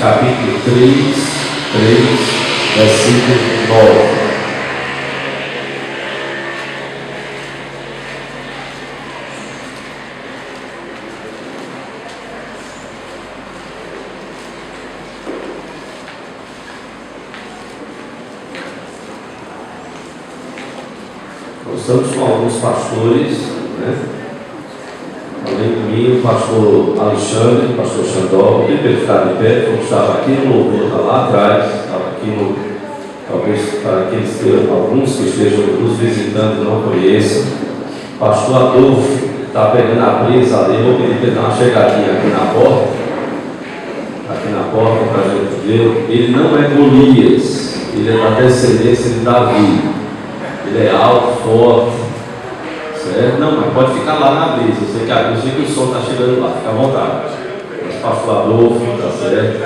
capítulo 3, versículo 9. Nós estamos com alguns pastores, né? Além de mim, o pastor Alexandre, o pastor Xandó, o Pedro ficar de pé, como estava aqui no louvor, está lá atrás, estava aqui no. Talvez para aqueles que, alguns que estejam nos visitando e não conheçam. O pastor Adolfo está pegando a brisa ali, vou pedir para ele dar uma chegadinha aqui na porta. Aqui na porta para a gente ver. Ele não é Golias, ele é da descendência de Davi. Ele é alto, forte, certo? Não, mas pode ficar lá na brisa. Eu sei que o som está chegando lá, fica à vontade. Mas pastor Adolfo, está certo?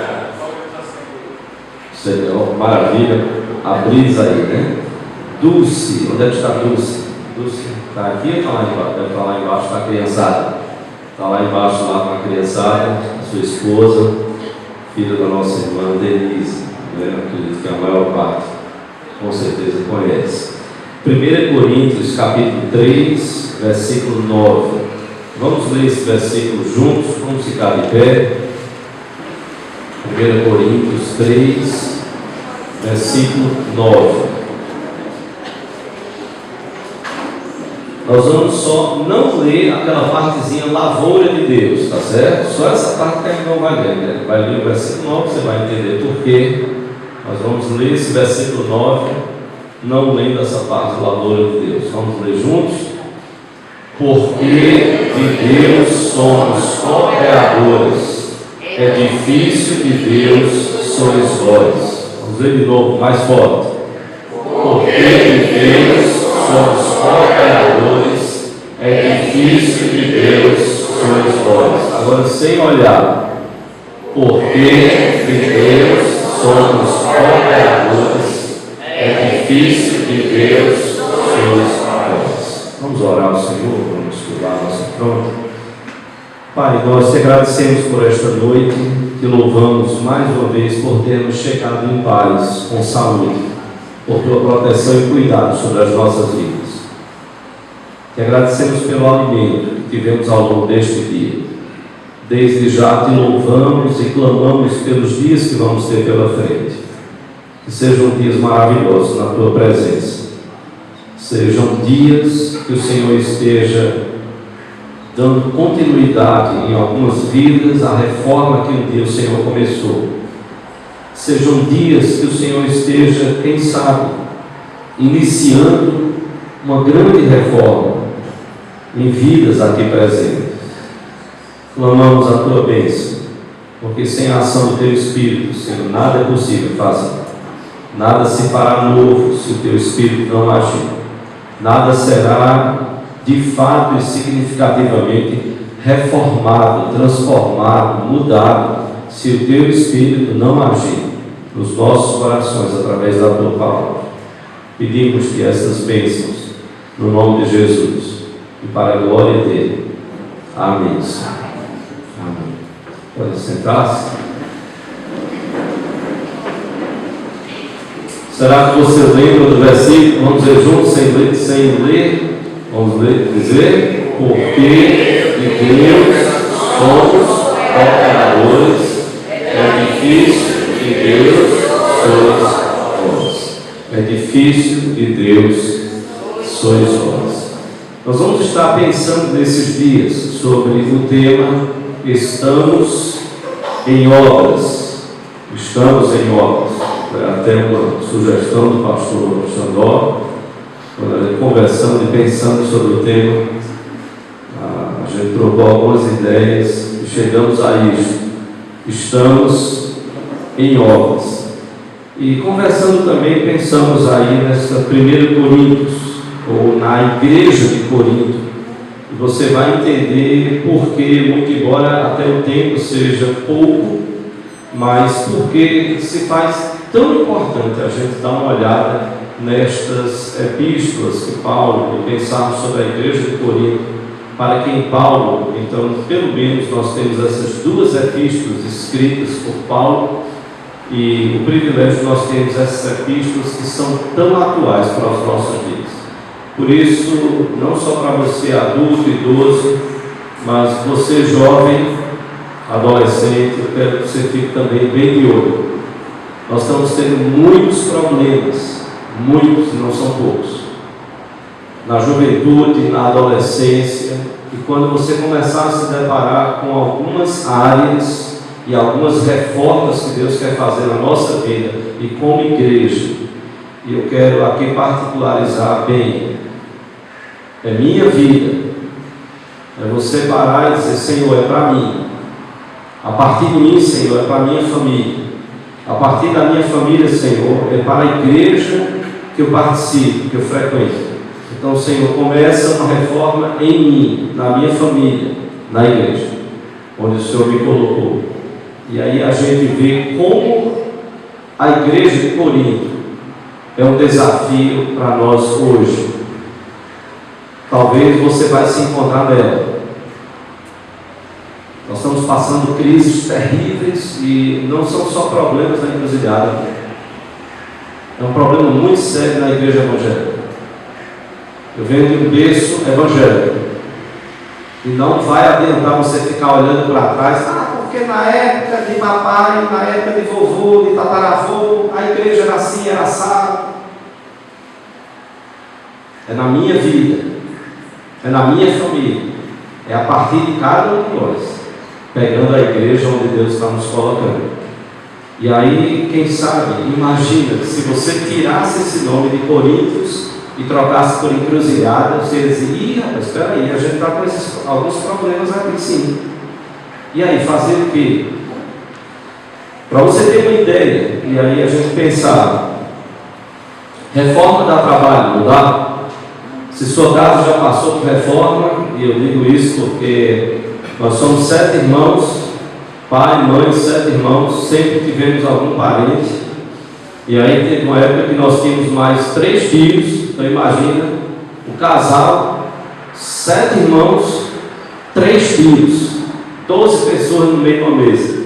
Maravilha, a brisa aí, né? Dulce, onde é que está Dulce? Dulce está aqui ou está lá embaixo? Deve estar lá embaixo com a criançada. Está lá embaixo lá com a criançada, a sua esposa, filha da nossa irmã Denise, né? Acredito que a maior parte com certeza conhece. 1 Coríntios, capítulo 3, versículo 9. Vamos ler esse versículo juntos, vamos ficar de pé. 1 Coríntios 3, versículo 9. Nós vamos só não ler aquela partezinha lavoura de Deus, tá certo? Só essa parte que a gente não vai ler, né? Vai ler o versículo 9, você vai entender por quê. Nós vamos ler esse versículo 9. Não lendo essa parte da lavoura de Deus. Vamos ler juntos? Porque de Deus somos cooperadores. É difícil de Deus sois vós. Vamos ler de novo, mais forte. Porque de Deus somos cooperadores. É difícil de Deus sois vós. Agora sem olhar. Porque de Deus somos cooperadores. É difícil de Deus sois vós. Vamos orar ao Senhor, vamos estudar a nossa pronta. Pai, nós te agradecemos por esta noite, te louvamos mais uma vez por termos chegado em paz, com saúde, por tua proteção e cuidado sobre as nossas vidas. Te agradecemos pelo alimento que tivemos ao longo deste dia. Desde já te louvamos e clamamos pelos dias que vamos ter pela frente. Que sejam dias maravilhosos na tua presença. Sejam dias que o Senhor esteja dando continuidade em algumas vidas à reforma que um dia o Senhor começou. Sejam dias que o Senhor esteja, quem sabe, iniciando uma grande reforma em vidas aqui presentes. Clamamos a tua bênção, porque sem a ação do teu Espírito, Senhor, nada é possível fazer. Nada se fará novo se o teu Espírito não agir. Nada será de fato e significativamente reformado, transformado, mudado, se o teu Espírito não agir nos nossos corações através da tua palavra. Pedimos que essas bênçãos, no nome de Jesus e para a glória dele. Amém. Amém. Pode sentar-se. Será que você lembra do versículo? Vamos ler juntos, sem ler. Vamos ler, dizer: porque de Deus somos cooperadores, é difícil de Deus sois vós. É difícil de Deus sois vós. Nós vamos estar pensando nesses dias sobre o tema Estamos em obras. Estamos em obras. Foi até uma sugestão do pastor Xandó, quando a gente conversando e pensando sobre o tema, a gente trocou algumas ideias e chegamos a isso. Estamos em obras. E conversando também, pensamos aí nessa 1 Coríntios, ou na igreja de Corinto, e você vai entender por que, muito embora até o tempo seja pouco, mas porque se faz tão importante a gente dar uma olhada nestas epístolas que Paulo, e pensarmos sobre a igreja de Corinto, para quem Paulo, então, pelo menos nós temos essas duas epístolas escritas por Paulo, e o privilégio de nós termos essas epístolas que são tão atuais para os nossos dias. Por isso, não só para você adulto, idoso, mas você jovem, adolescente, eu quero que você fique também bem de olho. Nós estamos tendo muitos problemas, muitos, não são poucos, na juventude, na adolescência, e quando você começar a se deparar com algumas áreas e algumas reformas que Deus quer fazer na nossa vida e como igreja, e eu quero aqui particularizar bem, é minha vida, é você parar e dizer: Senhor, é para mim, a partir de mim, Senhor, é para a minha família, a partir da minha família, Senhor, é para a igreja que eu participo, que eu frequento. Então, Senhor, começa uma reforma em mim, na minha família, na igreja, onde o Senhor me colocou. E aí a gente vê como a igreja de Corinto é um desafio para nós hoje. Talvez você vai se encontrar nela. Nós estamos passando crises terríveis e não são só problemas na encruzilhada. É um problema muito sério na igreja evangélica. Eu venho de um berço evangélico e não vai adiantar você ficar olhando para trás: porque na época de papai, na época de vovô, de tataravô, a igreja era assim, era assado. É na minha vida, é na minha família, é a partir de cada um de nós, pegando a igreja onde Deus está nos colocando. E aí, quem sabe, imagina, se você tirasse esse nome de Coríntios e trocasse por encruzilhada, você ia dizer: ih, rapaz, espera aí, a gente está com alguns problemas aqui sim. E aí, fazer o quê? Para você ter uma ideia, e aí a gente pensar: reforma dá trabalho, não dá? Se sua casa já passou por reforma, e eu digo isso porque nós somos 7 irmãos, pai, mãe, 7 irmãos, sempre tivemos algum parente. E aí teve uma época que nós tínhamos mais 3 filhos. Então imagina, o casal, 7 irmãos, 3 filhos, 12 pessoas no meio de uma mesa.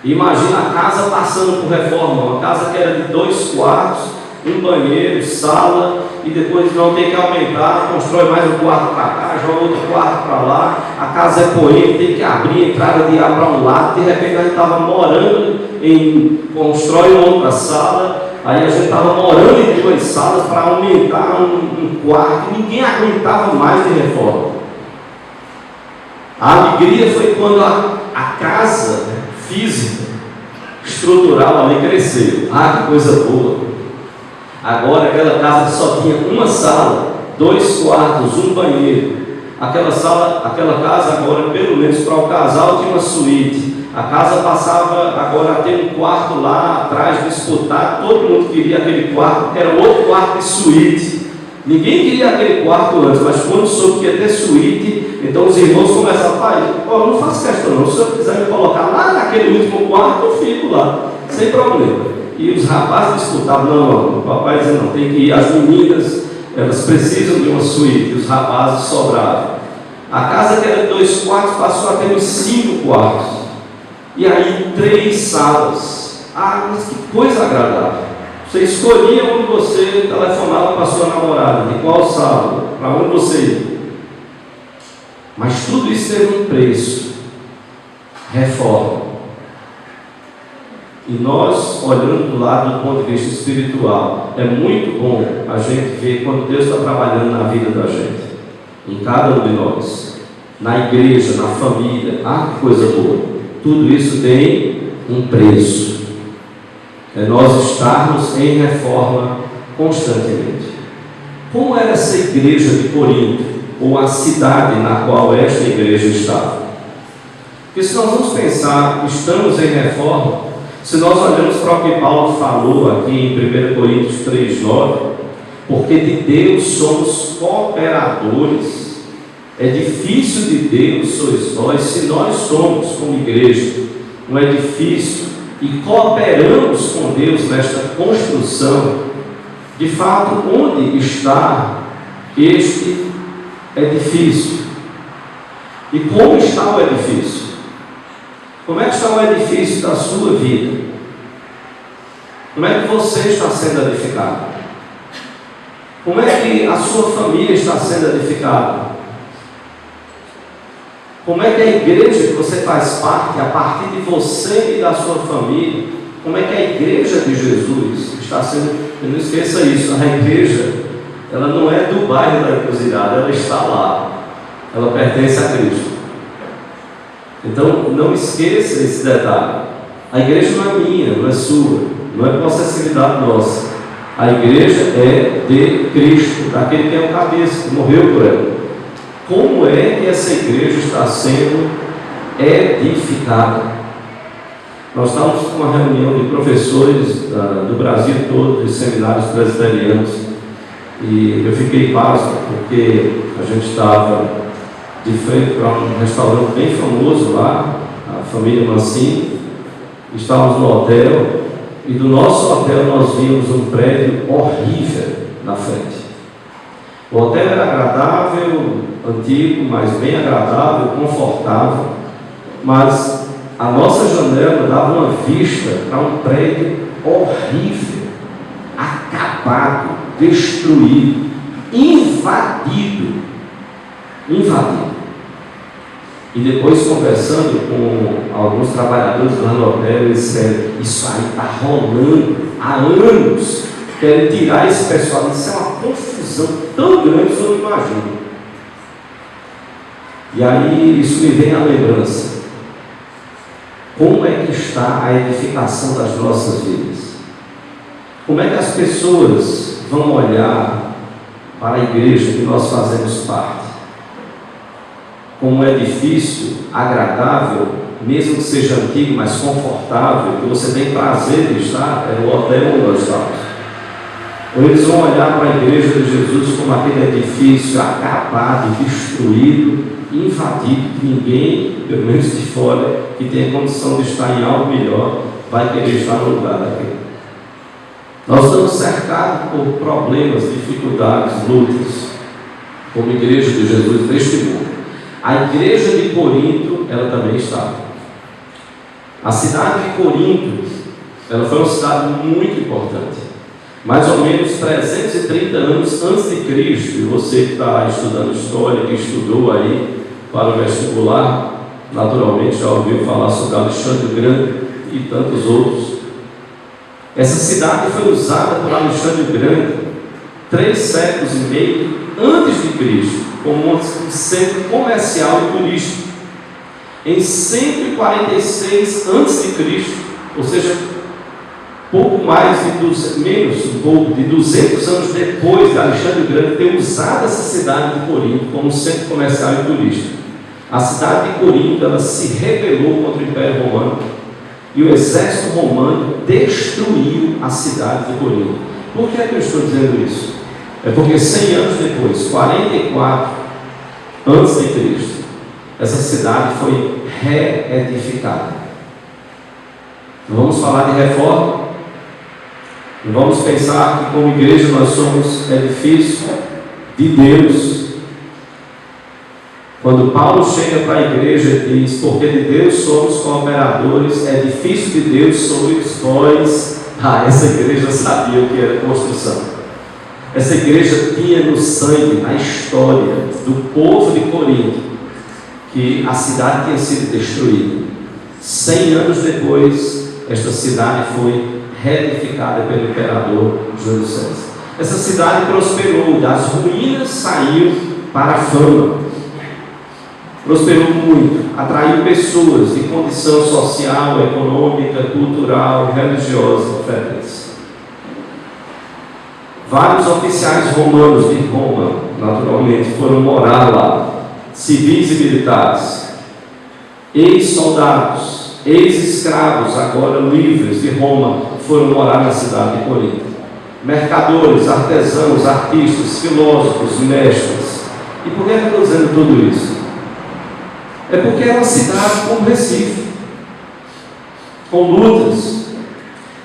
Imagina a casa passando por reforma, uma casa que era de 2 quartos, um banheiro, sala, e depois não tem que aumentar, constrói mais um quarto para cá, joga outro quarto para lá, a casa é poente, tem que abrir a entrada de ar para um lado. De repente a gente estava morando constrói uma outra sala, aí a gente estava morando em 2 salas para aumentar um quarto, ninguém aguentava mais de reforma. A alegria foi quando a casa física, estrutural ali cresceu. Que coisa boa! Agora aquela casa que só tinha uma sala, 2 quartos, um banheiro, aquela casa agora, pelo menos para o casal, tinha uma suíte. A casa passava agora a ter um quarto lá atrás disputado. Todo mundo queria aquele quarto, que era outro quarto de suíte. Ninguém queria aquele quarto antes, mas quando soube que ia ter suíte, então os irmãos começaram: pai, não faço questão não, se o senhor quiser me colocar lá naquele último quarto, eu fico lá, sem problema. E os rapazes disputavam: não, o papai dizia: não, tem que ir, as meninas, elas precisam de uma suíte, e os rapazes sobravam. A casa que era de 2 quartos passou a ter uns 5 quartos, e aí 3 salas. Mas que coisa agradável! Você escolhia onde você telefonava para a sua namorada, de qual sala, para onde você ia. Mas tudo isso teve um preço: reforma. E nós, olhando do lado do ponto de vista espiritual, é muito bom a gente ver quando Deus está trabalhando na vida da gente, em cada um de nós, na igreja, na família. Que coisa boa! Tudo isso tem um preço. É nós estarmos em reforma constantemente. Como era essa igreja de Corinto, ou a cidade na qual esta igreja estava? Porque se nós vamos pensar, estamos em reforma, se nós olhamos para o que Paulo falou aqui em 1 Coríntios 3,9, porque de Deus somos cooperadores, edifício de Deus sois vós. Se nós somos, como igreja, um edifício e cooperamos com Deus nesta construção, de fato, onde está este edifício? E como está o edifício? Como é que está o edifício da sua vida? Como é que você está sendo edificado? Como é que a sua família está sendo edificada? Como é que a igreja que você faz parte, a partir de você e da sua família, como é que a igreja de Jesus está sendo? Não esqueça isso, a igreja, ela não é do bairro da Encruzilhada, ela está lá, ela pertence a Cristo. Então não esqueça esse detalhe. A igreja não é minha, não é sua, não é possessividade nossa. A igreja é de Cristo, daquele que é o cabeça, que morreu por ela. Como é que essa igreja está sendo edificada? Nós estávamos com uma reunião de professores do Brasil todo, de seminários presbiterianos, e eu fiquei pasmo, porque a gente estava de frente para um restaurante bem famoso lá, a família Mancini. Estávamos no hotel, e do nosso hotel nós vimos um prédio horrível na frente. O hotel era agradável, antigo, mas bem agradável, confortável, mas a nossa janela dava uma vista para um prédio horrível, acabado, destruído, invadido. E depois, conversando com alguns trabalhadores lá no hotel, eles disseram: isso aí está rolando há anos, querem tirar esse pessoal. Isso é uma confusão tão grande que eu não imagino. E aí isso me vem à lembrança. Como é que está a edificação das nossas vidas? Como é que as pessoas vão olhar para a igreja que nós fazemos parte? Como um edifício agradável, mesmo que seja antigo, mas confortável, que você tem prazer de estar, é o hotel onde nós estamos. Ou eles vão olhar para a igreja de Jesus como aquele edifício acabado, destruído, invadido, que ninguém, pelo menos de fora, que tenha condição de estar em algo melhor, vai querer estar no lugar daquele. Nós estamos cercados por problemas, dificuldades, lutas, como igreja de Jesus neste mundo. A igreja de Corinto, ela também estava. A cidade de Corinto, ela foi uma cidade muito importante. Mais ou menos 330 anos antes de Cristo. E você que está estudando história, que estudou aí para o vestibular, naturalmente já ouviu falar sobre Alexandre o Grande e tantos outros. Essa cidade foi usada por Alexandre o Grande 3 séculos e meio antes de Cristo, como um centro comercial e turístico. Em 146 a.C., ou seja, pouco mais de menos um pouco de 200 anos depois de Alexandre o Grande ter usado essa cidade de Corinto como centro comercial e turístico. A cidade de Corinto, ela se rebelou contra o Império Romano e o exército romano destruiu a cidade de Corinto. Por que é que eu estou dizendo isso? É porque 100 anos depois, 44 antes de Cristo, essa cidade foi reedificada. Vamos falar de reforma. E vamos pensar que como igreja nós somos edifício de Deus. Quando Paulo chega para a igreja e diz: porque de Deus somos cooperadores, edifício de Deus sois vós. Essa igreja sabia o que era construção. Essa igreja tinha no sangue, na história do povo de Corinto, que a cidade tinha sido destruída. 100 anos depois, esta cidade foi reedificada pelo imperador Júlio César. Essa cidade prosperou, das ruínas saiu para a fama. Prosperou muito, atraiu pessoas de condição social, econômica, cultural, religiosa diferentes. Vários oficiais romanos de Roma, naturalmente, foram morar lá, civis e militares, ex-soldados, ex-escravos, agora livres de Roma, foram morar na cidade de Corinto. Mercadores, artesãos, artistas, filósofos, mestres. E por que eu estou dizendo tudo isso? É porque é uma cidade como Recife, com lutas,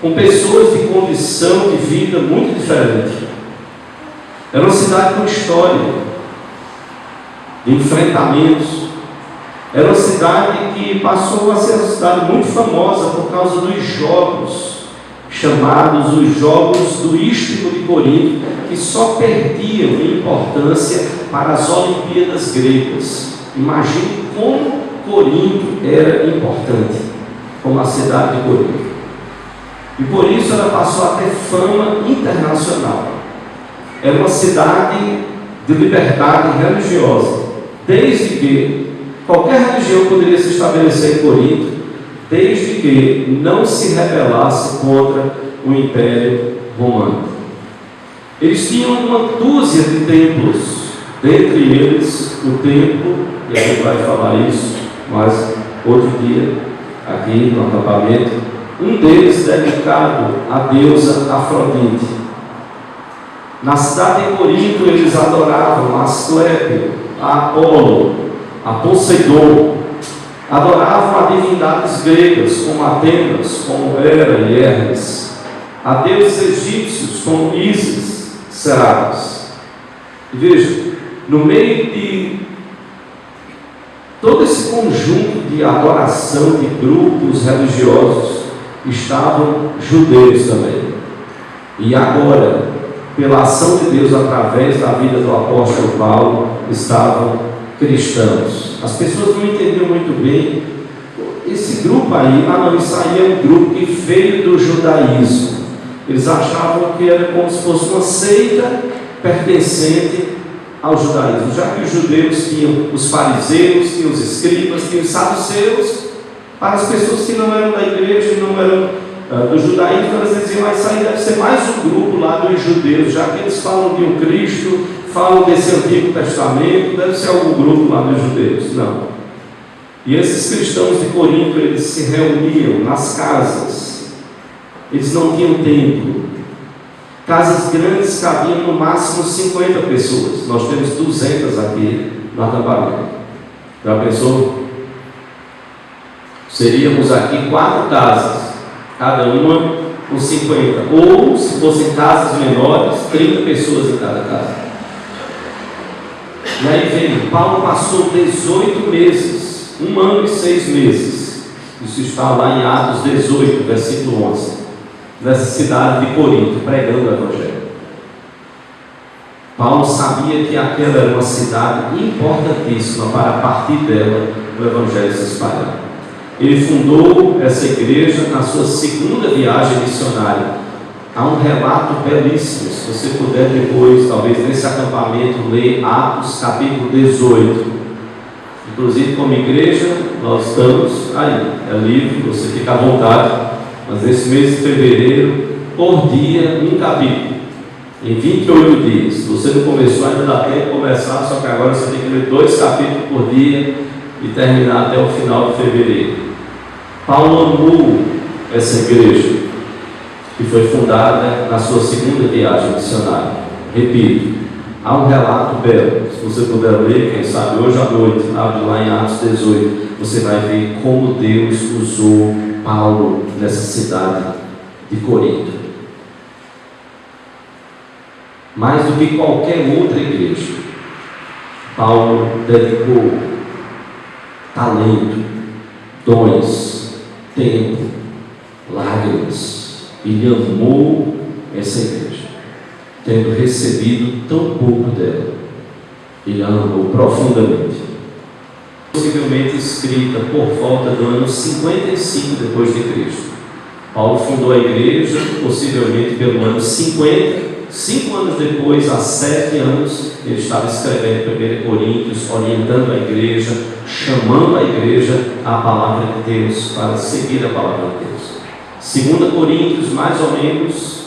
com pessoas de condição de vida muito diferente. Era uma cidade com história, de enfrentamentos, Era uma cidade que passou a ser uma cidade muito famosa por causa dos jogos, chamados os Jogos do Istmo de Corinto, que só perdiam em importância para as Olimpíadas gregas. Imagine como Corinto era importante, como a cidade de Corinto. E por isso ela passou a ter fama internacional. Era uma cidade de liberdade religiosa, desde que qualquer religião poderia se estabelecer em Corinto, desde que não se rebelasse contra o Império Romano. Eles tinham uma dúzia de templos, dentre eles o templo, e a gente vai falar isso mais outro dia, aqui no acampamento, um deles dedicado à deusa Afrodite. Na cidade de Corinto eles adoravam a Asclépio, a Apolo, a Poseidon, adoravam a divindades gregas como Atenas, como Hera e Hermes, a deuses egípcios como Ísis, Serapis. E veja, no meio de todo esse conjunto de adoração de grupos religiosos estavam judeus também. E agora, pela ação de Deus através da vida do apóstolo Paulo, estavam cristãos. As pessoas não entendiam muito bem esse grupo aí. Isso aí é um grupo que veio do judaísmo. Eles achavam que era como se fosse uma seita pertencente ao judaísmo, já que os judeus tinham os fariseus, tinham os escribas, tinham os saduceus. Para as pessoas que não eram da igreja, não eram do judaísmo, elas diziam: mas isso aí deve ser mais um grupo lá dos judeus, já que eles falam de um Cristo, falam desse Antigo Testamento, deve ser algum grupo lá dos judeus. Não. E esses cristãos de Corinto, eles se reuniam nas casas, eles não tinham templo. Casas grandes cabiam no máximo 50 pessoas. Nós temos 200 aqui no acampamento. Já pensou? Seríamos aqui 4 casas, cada uma com 50. Ou, se fossem casas menores, 30 pessoas em cada casa. E aí vem, Paulo passou 18 meses, 1 ano e 6 meses. Isso está lá em Atos 18, versículo 11. Nessa cidade de Corinto, pregando o Evangelho. Paulo sabia que aquela era uma cidade importantíssima para, a partir dela, o Evangelho se espalhar. Ele fundou essa igreja na sua 2ª viagem missionária. Há um relato belíssimo, se você puder depois, talvez nesse acampamento, ler Atos capítulo 18. Inclusive, como igreja, nós estamos aí, é livre, você fica à vontade. Mas nesse mês de fevereiro, por dia, um capítulo, em 28 dias. Se você não começou, ainda dá tempo de começar, só que agora você tem que ler 2 capítulos por dia e terminar até o final de fevereiro. Paulo amou essa igreja, que foi fundada na sua 2ª viagem missionária. Repito, há um relato belo. Se você puder ler, quem sabe hoje à noite, abre lá em Atos 18, você vai ver como Deus usou Paulo nessa cidade de Corinto. Mais do que qualquer outra igreja, Paulo dedicou talento, dons, tempo, lágrimas. Ele amou essa igreja, tendo recebido tão pouco dela. Ele a amou profundamente. Possivelmente escrita por volta do ano 55 depois de Cristo. Paulo fundou a igreja possivelmente pelo ano 50. 5 anos depois, há 7 anos, ele estava escrevendo 1 Coríntios, orientando a igreja, chamando a igreja à palavra de Deus, para seguir a palavra de Deus. 2 Coríntios, mais ou menos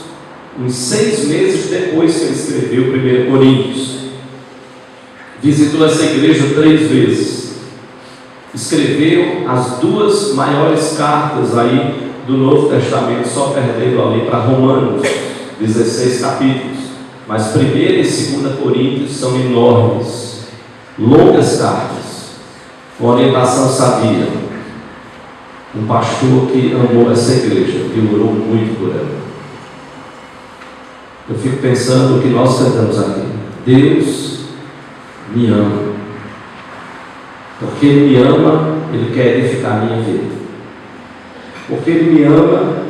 uns 6 meses depois que ele escreveu 1 Coríntios. Visitou essa igreja 3 vezes. Escreveu as 2 maiores cartas aí do Novo Testamento, só perdendo ali para Romanos, 16 capítulos. Mas 1 e 2 Coríntios são enormes, longas cartas, com orientação sabia. Um pastor que amou essa igreja, que orou muito por ela. Eu fico pensando o que nós cantamos aqui: Deus me ama. Porque Ele me ama, Ele quer edificar a minha vida. Porque Ele me ama,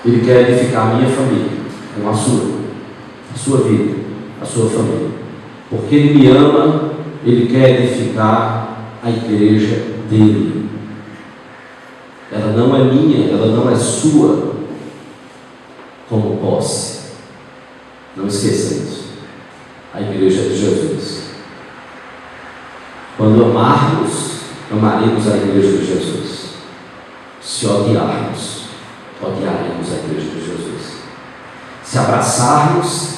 Ele quer edificar a minha família, com a sua vida, a sua família. Porque Ele me ama, Ele quer edificar a igreja dele. Ela não é minha, ela não é sua como posse. Não esqueça isso. A igreja de Jesus. Quando amarmos, amaremos a igreja de Jesus. Se odiarmos, odiaremos a igreja de Jesus. Se abraçarmos,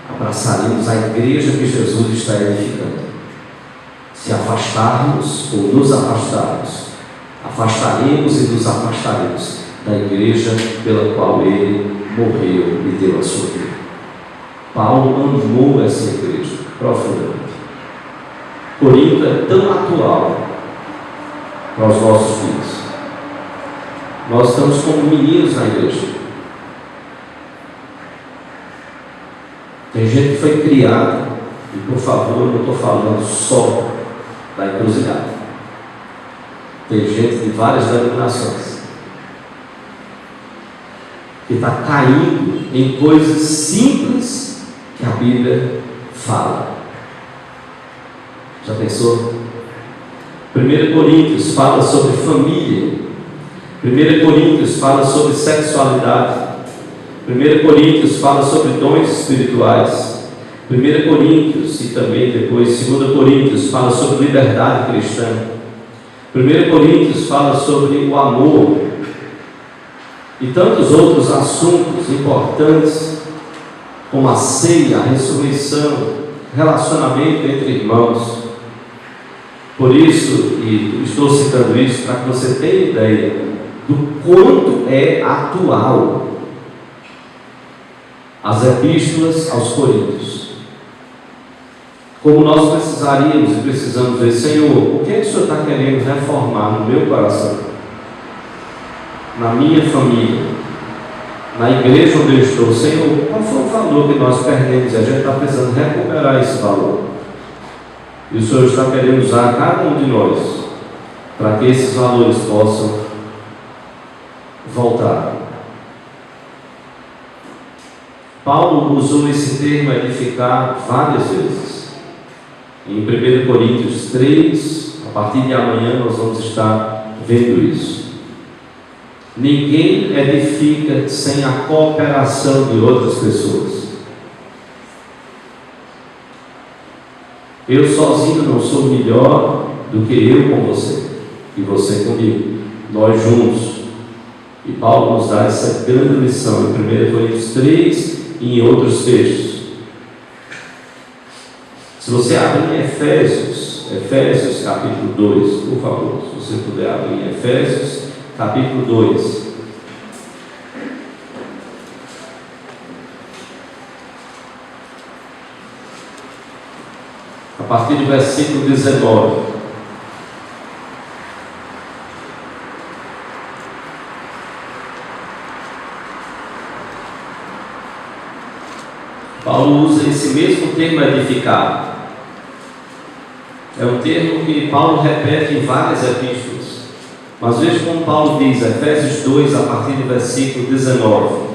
abraçaremos a igreja que Jesus está edificando. Se afastarmos ou nos afastarmos, afastaremos e nos afastaremos da igreja pela qual Ele morreu e deu a sua vida. Paulo amou essa igreja profundamente. Corinto é tão atual para os nossos filhos. Nós estamos como meninos na igreja. Tem gente que foi criada, e por favor, eu não estou falando só da Encruzilhada. Tem gente de várias denominações que está caindo em coisas simples que a Bíblia fala. Já pensou? 1 Coríntios fala sobre família. 1 Coríntios fala sobre sexualidade. 1 Coríntios fala sobre dons espirituais. 1 Coríntios e também depois 2 Coríntios fala sobre liberdade cristã. 1 Coríntios fala sobre o amor e tantos outros assuntos importantes, como a ceia, a ressurreição, relacionamento entre irmãos. Por isso, e estou citando isso para que você tenha ideia do quanto é atual as epístolas aos Coríntios. Como nós precisaríamos e precisamos ver, Senhor, o que é que o Senhor está querendo reformar no meu coração, na minha família, na igreja onde eu estou? Senhor, qual foi o valor que nós perdemos e a gente está precisando recuperar esse valor? E o Senhor está querendo usar cada um de nós para que esses valores possam voltar. Paulo usou esse termo edificar várias vezes. Em 1 Coríntios 3, a partir de amanhã nós vamos estar vendo isso. Ninguém edifica sem a cooperação de outras pessoas. Eu sozinho não sou melhor do que eu com você e você comigo. Nós juntos. E Paulo nos dá essa grande lição em 1 Coríntios 3 e em outros textos. Se você abrir em Efésios capítulo 2, por favor, se você puder abrir em Efésios capítulo 2. A partir do versículo 19. Paulo usa esse mesmo termo edificar. É um termo que Paulo repete em várias epístolas. Mas veja como Paulo diz, Efésios 2, a partir do versículo 19.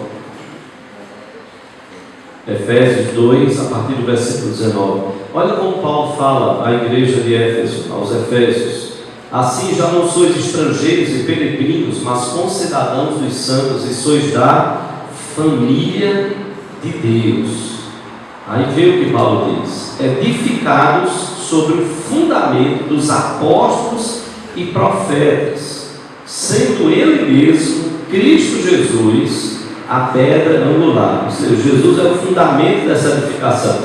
Efésios 2, a partir do versículo 19. Olha como Paulo fala à igreja de Éfeso, aos Efésios. Assim já não sois estrangeiros e peregrinos, mas concidadãos dos santos, e sois da família de Deus. Aí vê o que Paulo diz: edificados sobre o fundamento dos apóstolos e profetas, sendo Ele mesmo, Cristo Jesus, a pedra angular. Ou seja, Jesus é o fundamento dessa edificação,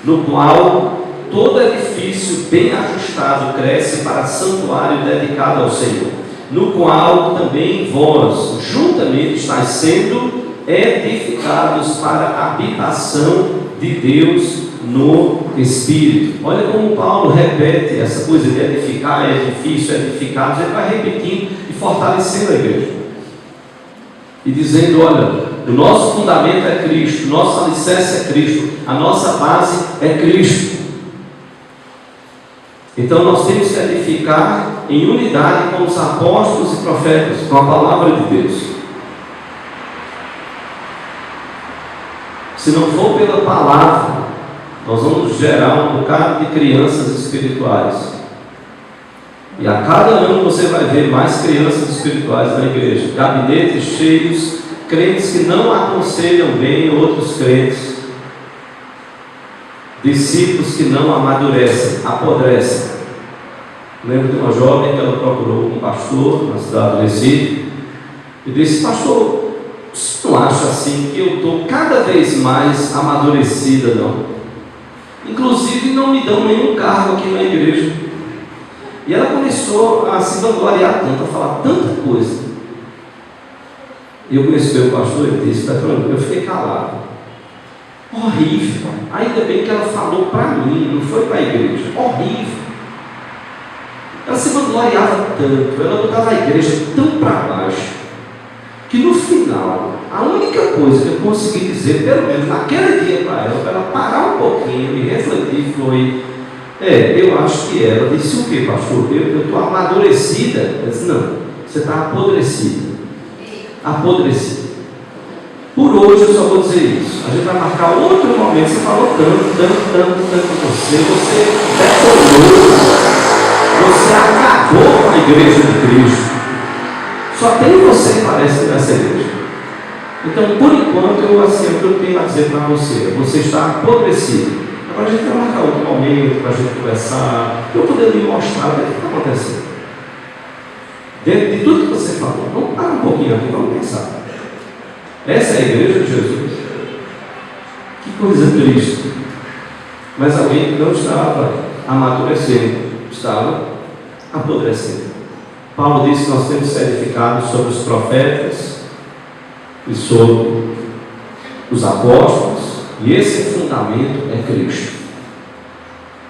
no qual todo edifício bem ajustado cresce para santuário dedicado ao Senhor, no qual também vós juntamente estáis sendo edificados para a habitação de Deus no Espírito. Olha como Paulo repete essa coisa de edificar, edifício, edificados. Ele vai repetindo e fortalecendo a igreja e dizendo: olha, o nosso fundamento é Cristo, o nosso alicerce é Cristo, a nossa base é Cristo. Então nós temos que edificar em unidade com os apóstolos e profetas, com a palavra de Deus. Se não for pela palavra, nós vamos gerar um bocado de crianças espirituais. E a cada ano você vai ver mais crianças espirituais na igreja, gabinetes cheios, crentes que não aconselham bem outros crentes, discípulos que não amadurecem, apodrecem. Lembro de uma jovem que ela procurou um pastor na cidade do Recife e disse: pastor, você não acha assim que eu estou cada vez mais amadurecida, não? Inclusive não me dão nenhum cargo aqui na igreja. E ela começou a se vangloriar tanto, a falar tanta coisa. E eu conheci o pastor e disse: eu fiquei calado. Horrível. Ainda bem que ela falou para mim, não foi para a igreja. Horrível. Ela se vangloriava tanto, ela botava a igreja tão para baixo, que no final, a única coisa que eu consegui dizer, pelo menos naquele dia para ela parar um pouquinho e refletir, foi: eu acho que ela disse o quê, pastor? Eu estou amadurecida. Eu disse: não, você está apodrecida. Apodrecida. Por hoje eu só vou dizer isso. A gente vai marcar outro momento. Você falou tanto com você detonou, você acabou com a igreja de Cristo. Só tem você, parece, nessa igreja. Então, por enquanto, o que eu tenho a dizer para você: você está apodrecido. Agora a gente vai marcar outro momento para a gente conversar, para eu poder lhe mostrar o que está acontecendo. Dentro de tudo que você falou, vamos parar um pouquinho aqui, vamos pensar. Essa é a igreja de Jesus. Que coisa triste. Mas alguém que não estava amadurecendo, estava apodrecendo. Paulo disse que nós temos que ser edificados sobre os profetas e sobre os apóstolos, e esse fundamento é Cristo.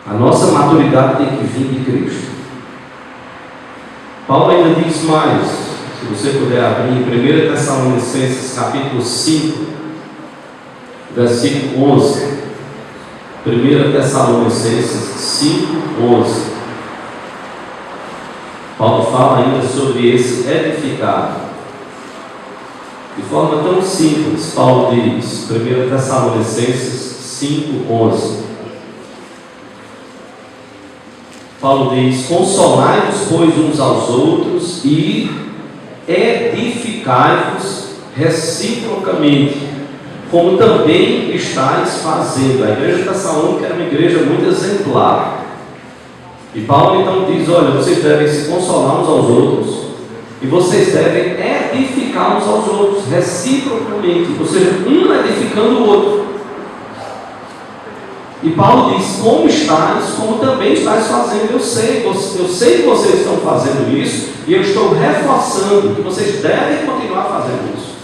A nossa maturidade tem que vir de Cristo. Paulo ainda diz mais, se você puder abrir em 1 Tessalonicenses capítulo 5, versículo 11. 1 Tessalonicenses 5, 11. Paulo fala ainda sobre esse edificar. De forma tão simples, Paulo diz, 1 Tessalonicenses 5, 11. Paulo diz: consolai-vos, pois, uns aos outros e edificai-vos reciprocamente, como também estáis fazendo. A igreja de Tessalônica era uma igreja muito exemplar. E Paulo então diz: olha, vocês devem se consolar uns aos outros, e vocês devem edificar uns aos outros, reciprocamente, ou seja, um edificando o outro. E Paulo diz: como estáis, como também estáis fazendo. Eu sei que vocês estão fazendo isso, e eu estou reforçando que vocês devem continuar fazendo isso.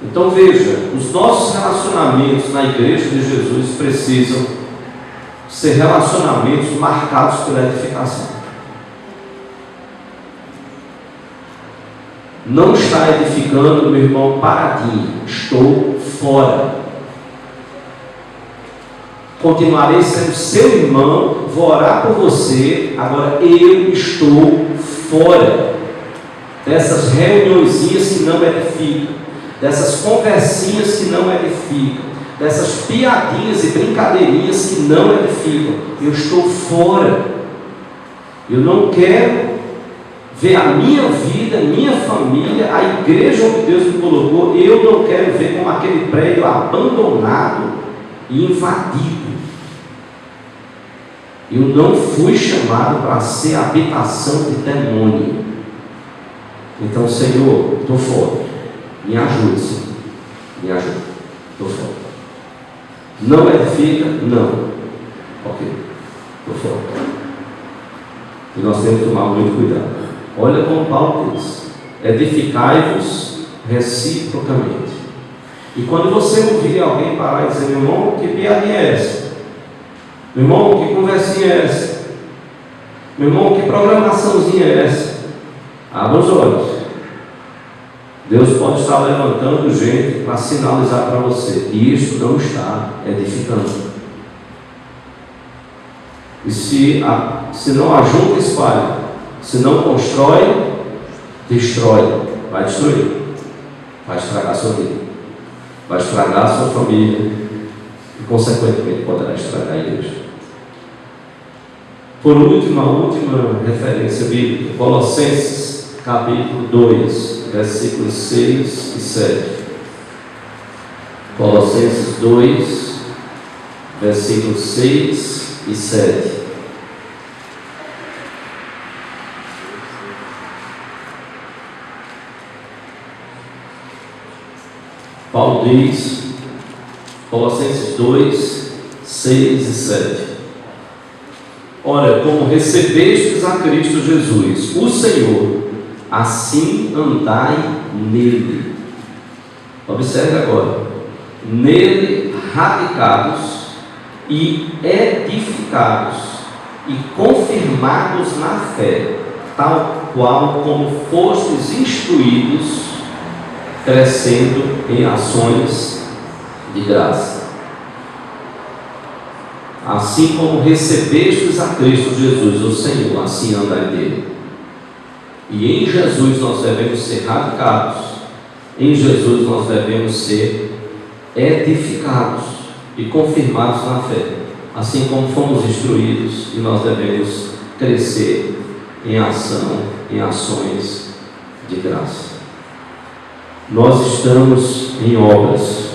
Então veja, os nossos relacionamentos na igreja de Jesus precisam ser relacionamentos marcados pela edificação. Não está edificando, meu irmão, paradinho. Estou fora. Continuarei sendo seu irmão, vou orar por você. Agora eu estou fora dessas reuniõezinhas que não edificam, dessas conversinhas que não edificam, dessas piadinhas e brincadeirinhas que não edificam. Eu estou fora. Eu não quero ver a minha vida, minha família, a igreja onde Deus me colocou. Eu não quero ver como aquele prédio abandonado e invadido. Eu não fui chamado para ser habitação de demônio. Então, Senhor, estou fora. Me ajude, Senhor. Me ajude. Estou fora. Não edifica? Não. Ok. Estou fora. E nós temos que tomar muito cuidado. Olha como Paulo diz: edificai-vos reciprocamente. E quando você ouvir alguém parar e dizer: meu irmão, que piadinha é essa? Meu irmão, que conversinha é essa? Meu irmão, que programaçãozinha é essa? Abra os olhos. Deus pode estar levantando gente para sinalizar para você: e isso não está edificando. E se não ajunta, espalha. Se não constrói, destrói. Vai destruir. Vai estragar a sua vida. Vai estragar a sua família. E, consequentemente, poderá estragar a igreja. Por último, a última referência bíblica, Colossenses, capítulo 2, versículos 6 e 7. Colossenses 2, versículos 6 e 7. Paulo diz, Colossenses 2, 6 e 7. Ora, como recebestes a Cristo Jesus, o Senhor, assim andai nele. Observe agora. Nele radicados e edificados e confirmados na fé, tal qual como fostes instruídos, crescendo em ações de graça. Assim como recebestes a Cristo Jesus, o Senhor, assim andai nele. E em Jesus nós devemos ser radicados, em Jesus nós devemos ser edificados e confirmados na fé, assim como fomos instruídos, e nós devemos crescer em ação, em ações de graça. Nós estamos em obras.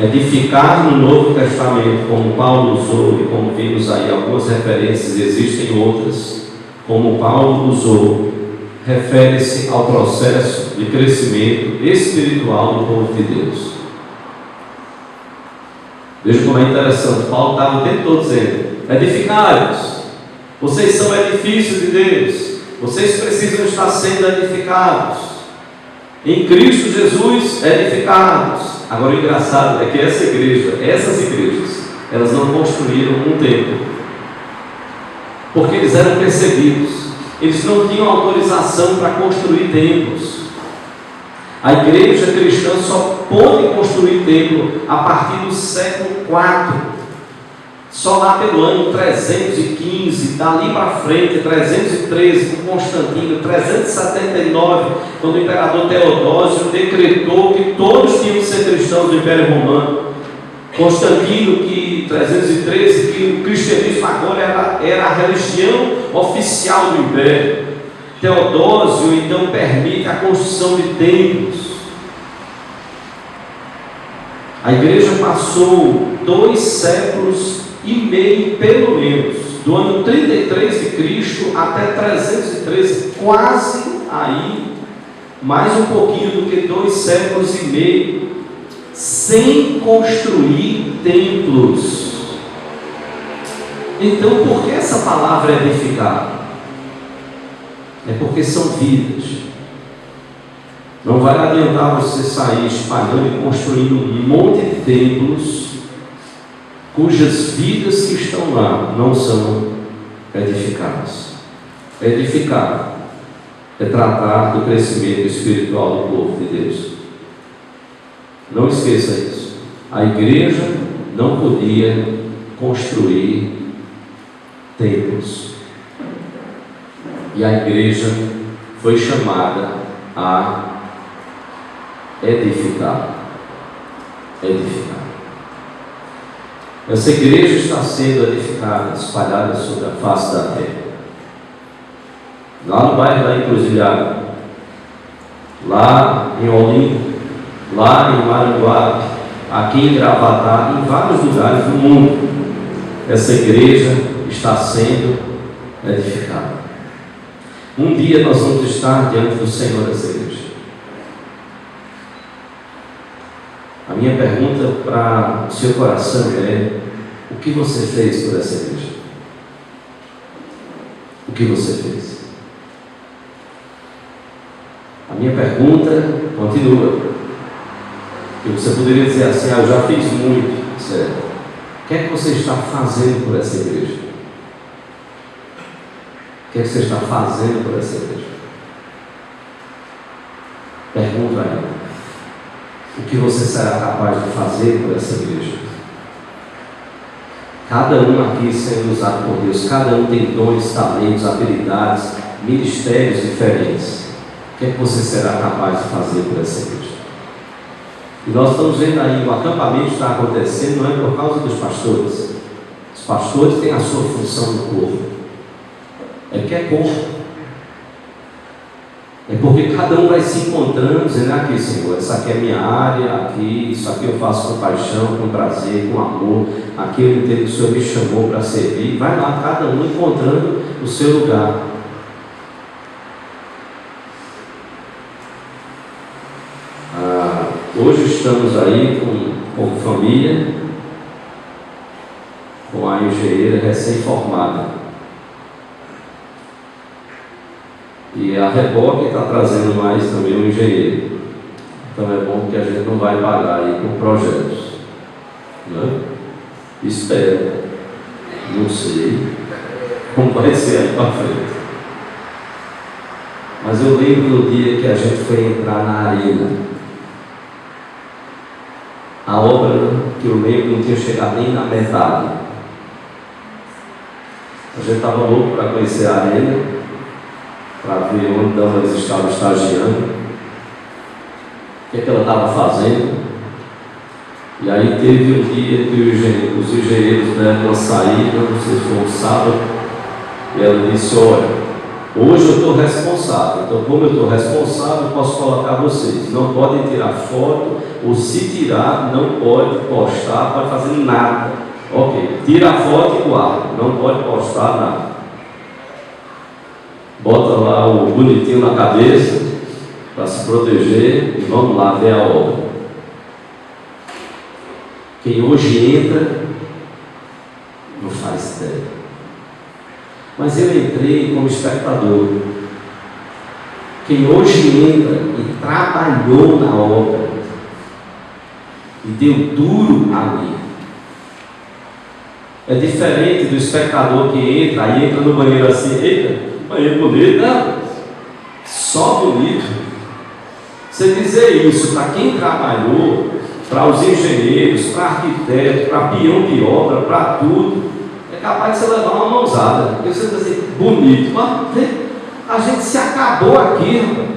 Edificar no Novo Testamento, como Paulo usou, e como vimos aí algumas referências, existem outras, como Paulo usou, refere-se ao processo de crescimento espiritual do povo de Deus. Veja como é interessante, Paulo estava o tempo todo dizendo: edificai-vos, vocês são edifícios de Deus, vocês precisam estar sendo edificados, em Cristo Jesus edificados. Agora o engraçado é que essas igrejas, elas não construíram um templo, porque eles eram perseguidos, eles não tinham autorização para construir templos. A igreja cristã só pôde construir templo a partir do século IV, só lá pelo ano 315, dali para frente, 313 com Constantino, 379, quando o imperador Teodósio decretou que todos tinham que ser cristãos do Império Romano. Constantino, que 313, que o cristianismo agora era a religião oficial do Império. Teodósio então permite a construção de templos. A igreja passou 2 séculos e meio, pelo menos, do ano 33 de Cristo até 313, quase aí, mais um pouquinho do que 2 séculos e meio, sem construir templos. Então, por que essa palavra é edificar? É porque são vidas. Não vai adiantar você sair espalhando e construindo um monte de templos cujas vidas que estão lá não são edificadas. Edificar é tratar do crescimento espiritual do povo de Deus. Não esqueça isso. A igreja não podia construir templos. E a igreja foi chamada a edificar. Edificar. Essa igreja está sendo edificada, espalhada sobre a face da terra. Lá no bairro da Encruzilhada, lá em Olinda, lá em Maranguape, aqui em Gravatá, em vários lugares do mundo, essa igreja está sendo edificada. Um dia nós vamos estar diante do Senhor dessa igreja. A minha pergunta para o seu coração é: o que você fez por essa igreja? O que você fez? A minha pergunta continua. E você poderia dizer assim: eu já fiz muito. Certo? O que é que você está fazendo por essa igreja? O que é que você está fazendo por essa igreja? Pergunta a ela: o que você será capaz de fazer por essa igreja? Cada um aqui sendo usado por Deus, cada um tem dons, talentos, habilidades, ministérios diferentes. O que é que você será capaz de fazer por essa igreja? E nós estamos vendo aí, o acampamento está acontecendo, não é por causa dos pastores. Os pastores têm a sua função no corpo. É porque é corpo. É porque cada um vai se encontrando, dizendo: aqui, Senhor, essa aqui é a minha área, aqui, isso aqui eu faço com paixão, com prazer, com amor, aqui eu entendo que o Senhor me chamou para servir. Vai lá, cada um encontrando o seu lugar. Hoje estamos aí com família, com a engenheira recém-formada. E a Reboque está trazendo mais também um engenheiro. Então é bom que a gente não vai pagar aí por projetos, né? Espero, não sei como vai ser aí para frente. Mas eu lembro do dia que a gente foi entrar na arena. A obra que eu lembro não tinha chegado nem na metade. A gente estava louco para conhecer a arena, para ver onde elas estavam estagiando, o que ela estava fazendo. E aí teve um dia que os engenheiros deram uma saída, não sei se foi um sábado, e ela disse: olha, hoje eu estou responsável, então como eu estou responsável, eu posso colocar vocês. Não podem tirar foto, ou se tirar, não pode postar, pode fazer nada. Ok, tira a foto e guarda, não pode postar nada. Bota lá o bonitinho na cabeça para se proteger e vamos lá ver a obra. Quem hoje entra não faz ideia. Mas eu entrei como espectador. Quem hoje entra e trabalhou na obra e deu duro ali, é diferente do espectador que entra, aí entra no banheiro assim: eita, banheiro bonito, não, só bonito. Você dizer isso para quem trabalhou, para os engenheiros, para arquitetos, para peão de obra, para tudo, é capaz de você levar uma mãozada. Porque você diz assim: bonito, mas a gente se acabou aqui, rapaz.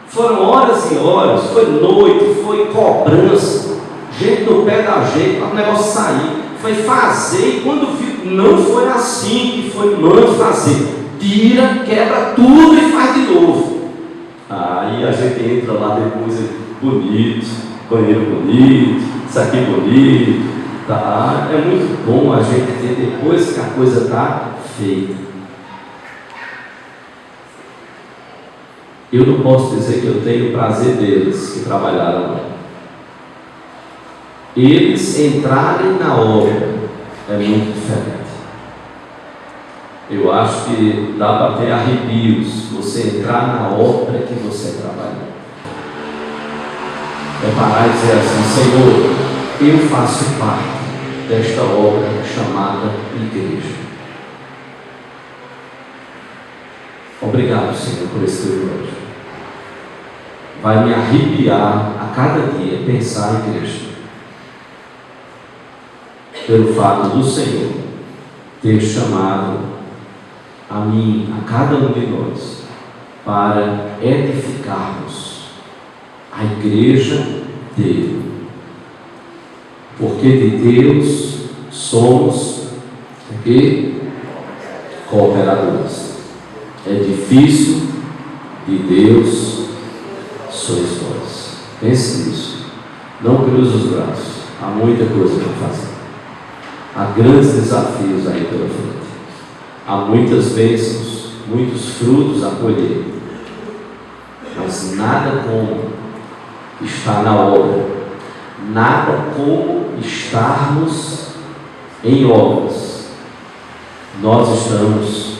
Foram horas e horas, foi noite, foi cobrança, gente no pé da gente para o negócio sair, foi fazer, e quando viu, não foi assim que foi, manda fazer. Tira, quebra tudo e faz de novo. Aí a gente entra lá depois, bonito, banheiro bonito, isso aqui bonito, tá? É muito bom a gente ter depois que a coisa está feita. Eu não posso dizer que eu tenho prazer deles que trabalharam lá. Eles entrarem na obra é muito diferente. Eu acho que dá para ter arrepios você entrar na obra que você trabalhou. É parar e dizer assim: Senhor, eu faço parte desta obra chamada igreja. Obrigado, Senhor, por esse privilégio. Vai me arrepiar a cada dia pensar em igreja. Pelo fato do Senhor ter chamado a mim, a cada um de nós, para edificarmos a igreja dele. Porque de Deus somos cooperadores. Edifício de Deus sois vós. Pense nisso. Não cruze os braços. Há muita coisa para fazer. Há grandes desafios aí pela frente. Há muitas bênçãos, muitos frutos a colher. Mas nada como estar na obra. Nada como estarmos em obras. Nós estamos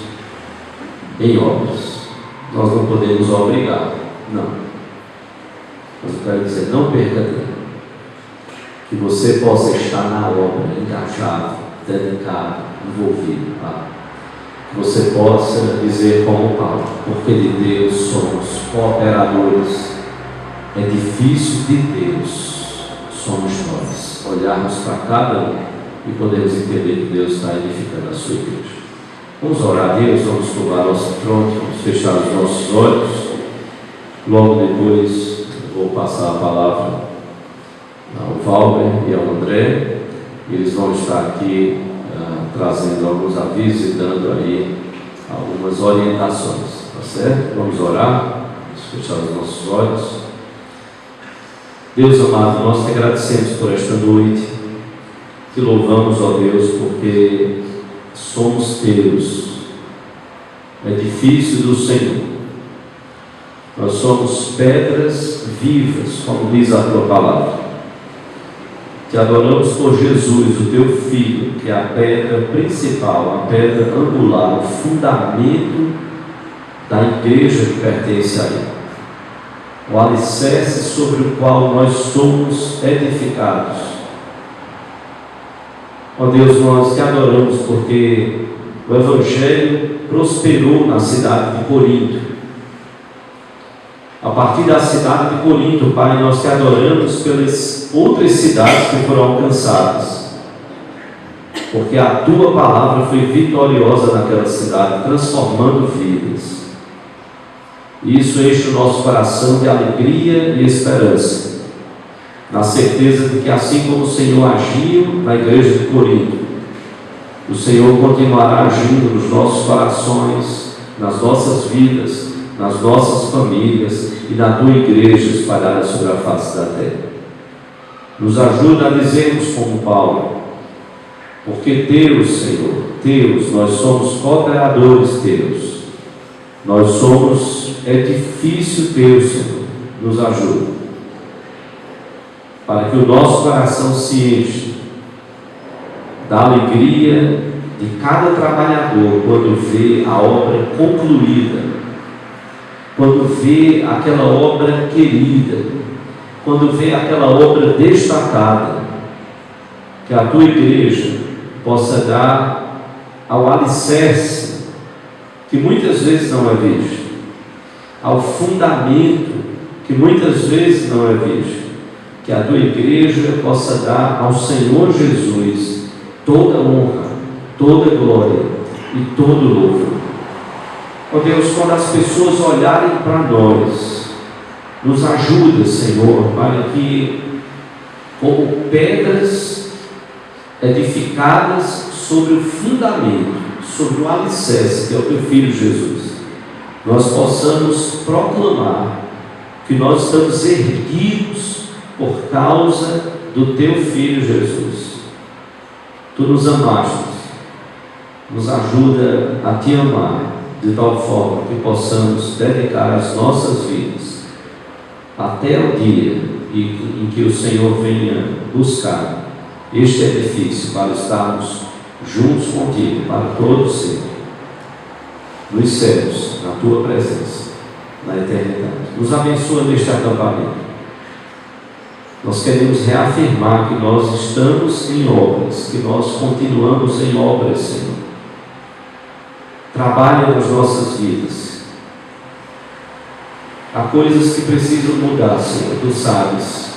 em obras. Nós não podemos obrigar. Não. Mas eu quero dizer, não perca tempo. Que você possa estar na obra, engajado, dedicado, envolvido. Tá? Que você possa dizer como Paulo: porque de Deus somos cooperadores. Edifício de Deus somos nós. Olharmos para cada um e podemos entender que Deus está edificando a sua igreja. Vamos orar a Deus, vamos curvar nosso tronco, vamos fechar os nossos olhos. Logo depois vou passar a palavra ao Valber e ao André. Eles vão estar aqui trazendo alguns avisos e dando aí algumas orientações, tá certo? Vamos orar, vamos fechar os nossos olhos. Deus amado, nós te agradecemos por esta noite, te louvamos, ó Deus, porque somos teus, edifício do Senhor. Nós somos pedras vivas, como diz a tua palavra. Te adoramos por Jesus, o teu Filho, que é a pedra principal, a pedra angular, o fundamento da igreja que pertence a Ele. O alicerce sobre o qual nós somos edificados. Ó Deus, nós te adoramos porque o Evangelho prosperou na cidade de Corinto. A partir da cidade de Corinto, Pai, nós te adoramos pelas outras cidades que foram alcançadas, porque a tua palavra foi vitoriosa naquela cidade, transformando vidas. Isso enche o nosso coração de alegria e esperança, na certeza de que assim como o Senhor agiu na igreja de Corinto, o Senhor continuará agindo nos nossos corações, nas nossas vidas, nas nossas famílias e na tua igreja espalhada sobre a face da terra. Nos ajuda a dizermos como Paulo, porque teus, Senhor, teus, nós somos cooperadores teus, nós somos edifício teu, Senhor. Nos ajuda, para que o nosso coração se enche da alegria de cada trabalhador quando vê a obra concluída, quando vê aquela obra querida, quando vê aquela obra destacada, que a tua igreja possa dar ao alicerce, que muitas vezes não é visto, ao fundamento, que muitas vezes não é visto, que a tua igreja possa dar ao Senhor Jesus toda honra, toda glória e todo louvor. Ó Deus, quando as pessoas olharem para nós, nos ajuda, Senhor, para que, como pedras edificadas sobre o fundamento, sobre o alicerce, que é o teu Filho Jesus, nós possamos proclamar que nós estamos erguidos por causa do teu Filho Jesus. Tu nos amaste, nos ajuda a te amar, de tal forma que possamos dedicar as nossas vidas até o dia em que o Senhor venha buscar este edifício para estarmos juntos contigo para todo sempre, nos céus, na tua presença, na eternidade. Nos abençoa neste acampamento. Nós queremos reafirmar que nós estamos em obras, que nós continuamos em obras, Senhor. Trabalha nas nossas vidas. Há coisas que precisam mudar, Senhor, tu sabes,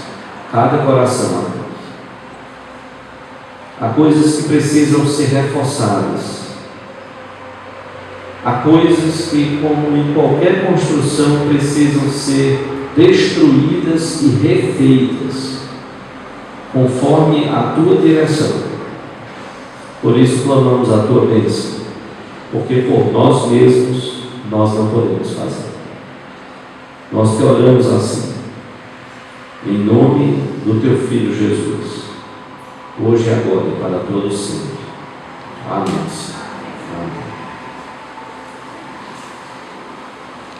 cada coração. Há coisas que precisam ser reforçadas. Há coisas que, como em qualquer construção, precisam ser destruídas e refeitas, conforme a tua direção. Por isso clamamos a tua bênção, porque por nós mesmos nós não podemos fazer. Nós te oramos assim, em nome do teu Filho Jesus, hoje e agora e para todos sempre. Amém.